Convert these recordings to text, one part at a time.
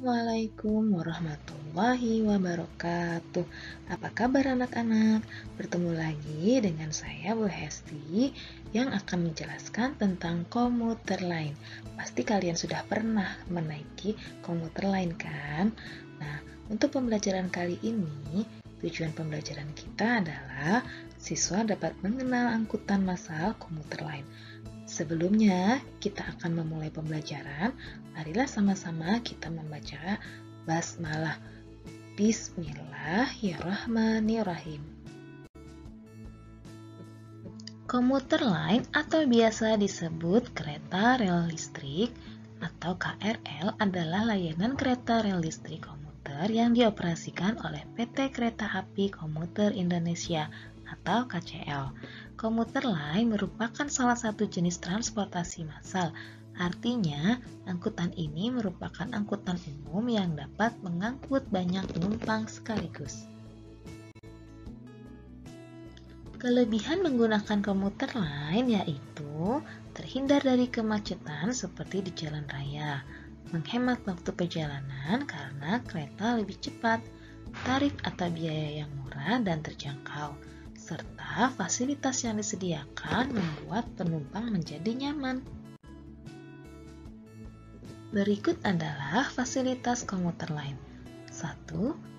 Assalamualaikum warahmatullahi wabarakatuh. Apa kabar anak-anak? Bertemu lagi dengan saya Bu Hesti yang akan menjelaskan tentang komuter lain. Pasti kalian sudah pernah menaiki komuter lain kan? Nah, untuk pembelajaran kali ini, tujuan pembelajaran kita adalah siswa dapat mengenal angkutan massal komuter lain. Sebelumnya, kita akan memulai pembelajaran. Marilah sama-sama kita membaca basmalah. Bismillahirrahmanirrahim. Komuter lain atau biasa disebut kereta rel listrik atau KRL adalah layanan kereta rel listrik komuter yang dioperasikan oleh PT Kereta Api Komuter Indonesia atau KCL. Komuter lain merupakan salah satu jenis transportasi massal. Artinya, angkutan ini merupakan angkutan umum yang dapat mengangkut banyak penumpang sekaligus. Kelebihan menggunakan komuter lain yaitu terhindar dari kemacetan seperti di jalan raya, menghemat waktu perjalanan karena kereta lebih cepat, tarif atau biaya yang murah dan terjangkau, serta fasilitas yang disediakan membuat penumpang menjadi nyaman. Berikut adalah fasilitas komuter lain. 1.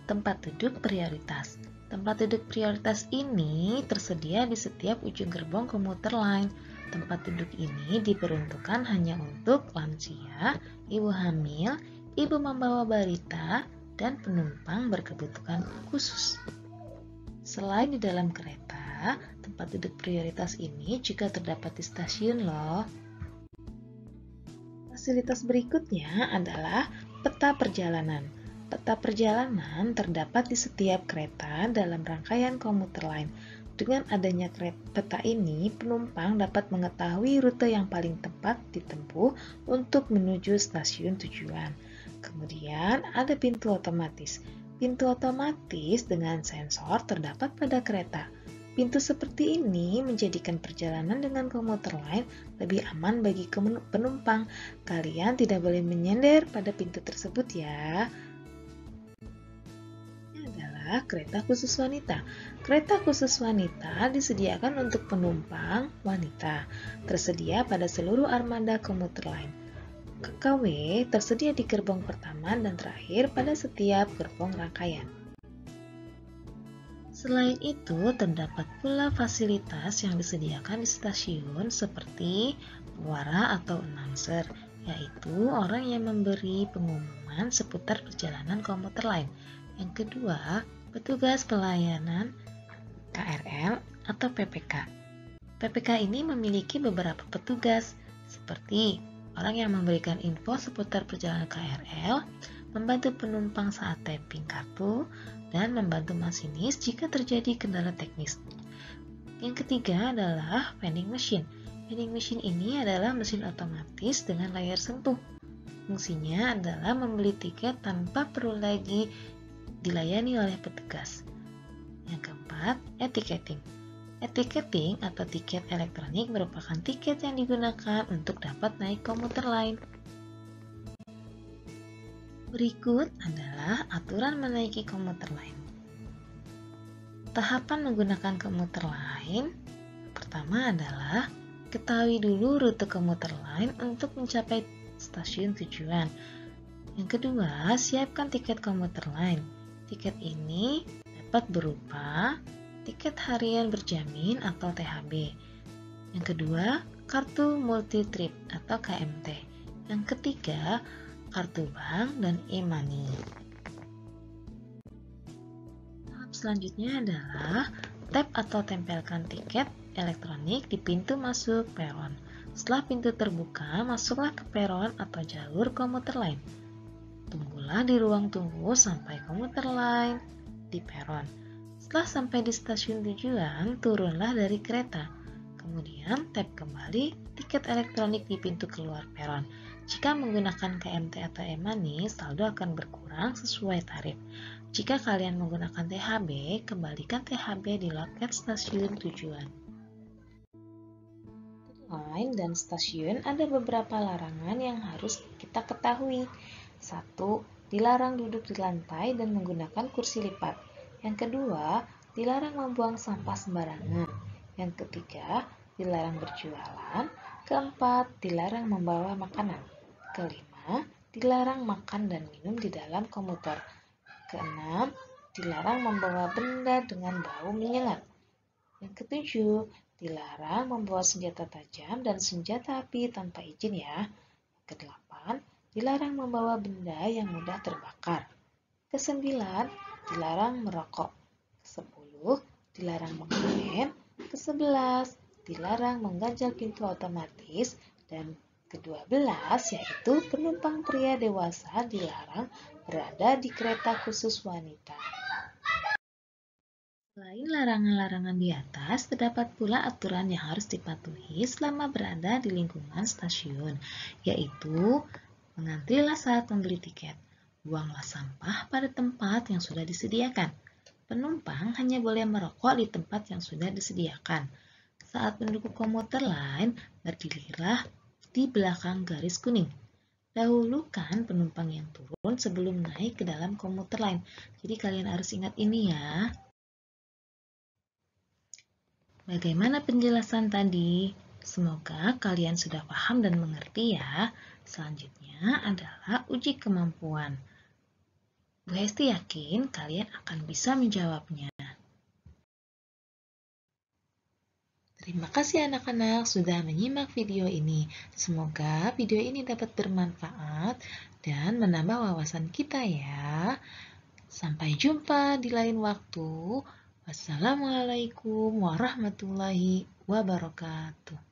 Tempat duduk prioritas. Tempat duduk prioritas ini tersedia di setiap ujung gerbong komuter lain. Tempat duduk ini diperuntukkan hanya untuk lansia, ibu hamil, ibu membawa balita, dan penumpang berkebutuhan khusus. Selain di dalam kereta, tempat duduk prioritas ini juga terdapat di stasiun loh. Fasilitas berikutnya adalah peta perjalanan. Peta perjalanan terdapat di setiap kereta dalam rangkaian komuter lain. Dengan adanya peta ini, penumpang dapat mengetahui rute yang paling tepat ditempuh untuk menuju stasiun tujuan. Kemudian ada pintu otomatis. Pintu otomatis dengan sensor terdapat pada kereta. Pintu seperti ini menjadikan perjalanan dengan komuter lain lebih aman bagi penumpang. Kalian tidak boleh menyender pada pintu tersebut ya. Ini adalah kereta khusus wanita. Kereta khusus wanita disediakan untuk penumpang wanita. Tersedia pada seluruh armada komuter lain. KKW tersedia di gerbong pertama dan terakhir pada setiap gerbong rangkaian. Selain itu, terdapat pula fasilitas yang disediakan di stasiun seperti pewara atau announcer, yaitu orang yang memberi pengumuman seputar perjalanan komuter lain. Yang kedua, petugas pelayanan KRL atau PPK. PPK ini memiliki beberapa petugas, seperti orang yang memberikan info seputar perjalanan KRL, membantu penumpang saat tapping kartu, dan membantu masinis jika terjadi kendala teknis. Yang ketiga adalah vending machine. Vending machine ini adalah mesin otomatis dengan layar sentuh. Fungsinya adalah membeli tiket tanpa perlu lagi dilayani oleh petugas. Yang keempat, e-ticketing. E-ticketing atau tiket elektronik merupakan tiket yang digunakan untuk dapat naik komuter lain. Berikut adalah aturan menaiki komuter lain. Tahapan menggunakan komuter lain. Pertama adalah ketahui dulu rute komuter lain untuk mencapai stasiun tujuan. Yang kedua, siapkan tiket komuter lain. Tiket ini dapat berupa tiket harian berjamin atau THB. Yang kedua, kartu multi trip atau KMT. Yang ketiga, kartu bank dan e-money. Tahap selanjutnya adalah tap atau tempelkan tiket elektronik di pintu masuk peron. Setelah pintu terbuka, masuklah ke peron atau jalur komuter lain. Tunggulah di ruang tunggu sampai komuter lain di peron. Setelah sampai di stasiun tujuan, turunlah dari kereta. Kemudian tap kembali tiket elektronik di pintu keluar peron. Jika menggunakan KMT atau e-money, saldo akan berkurang sesuai tarif. Jika kalian menggunakan THB, kembalikan THB di loket stasiun tujuan. Lain dan stasiun ada beberapa larangan yang harus kita ketahui. 1. dilarang duduk di lantai dan menggunakan kursi lipat. Yang kedua, dilarang membuang sampah sembarangan. Yang ketiga, dilarang berjualan. Keempat, dilarang membawa makanan. Kelima, dilarang makan dan minum di dalam komuter. Keenam, dilarang membawa benda dengan bau menyengat. Yang ketujuh, dilarang membawa senjata tajam dan senjata api tanpa izin ya. Kedelapan, dilarang membawa benda yang mudah terbakar. Kesembilan, dilarang merokok. Kesepuluh, dilarang mengamen. Kesebelas, dilarang mengganjal pintu otomatis. Dan ke-12 yaitu penumpang pria dewasa dilarang berada di kereta khusus wanita. Selain larangan-larangan di atas, terdapat pula aturan yang harus dipatuhi selama berada di lingkungan stasiun, yaitu mengantrilah saat membeli tiket, buanglah sampah pada tempat yang sudah disediakan. Penumpang hanya boleh merokok di tempat yang sudah disediakan. Saat menunggu komuter lain, berdirilah di belakang garis kuning. Dahulukan penumpang yang turun sebelum naik ke dalam komuter lain. Jadi kalian harus ingat ini ya. Bagaimana penjelasan tadi? Semoga kalian sudah paham dan mengerti ya. Selanjutnya adalah uji kemampuan. Bu Hesti yakin kalian akan bisa menjawabnya. Terima kasih anak-anak sudah menyimak video ini. Semoga video ini dapat bermanfaat dan menambah wawasan kita ya. Sampai jumpa di lain waktu. Wassalamualaikum warahmatullahi wabarakatuh.